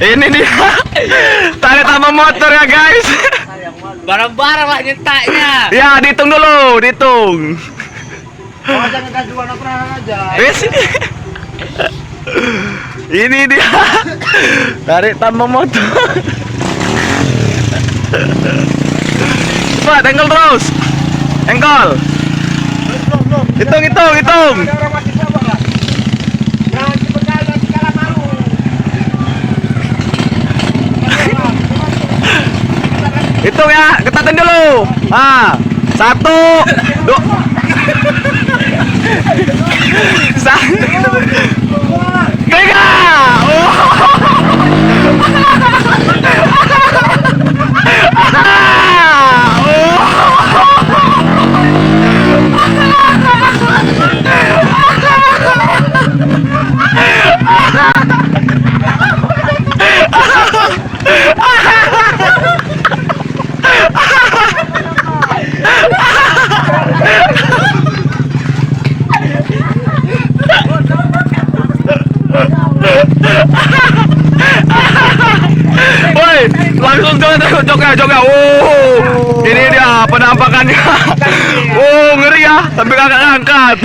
Ini dia. Tarik tambah motor ya guys. Bareng-bareng lah nyetaknya. Ya dihitung dulu, dihitung. Oh, jangan kasih warna perang aja. Ini dia. Tarik tambah motor. Cepat, engkol terus. Engkol. Hitung. Ada orang mati sama nggak? Jangan cepet kali nanti kalah malu. Hitung ya, ketatin dulu. Ah, 1, 2, 3. Woi, langsung joget. Oh, ini dia penampakannya. Oh, ngeri ya, sampai kakak ngangkat.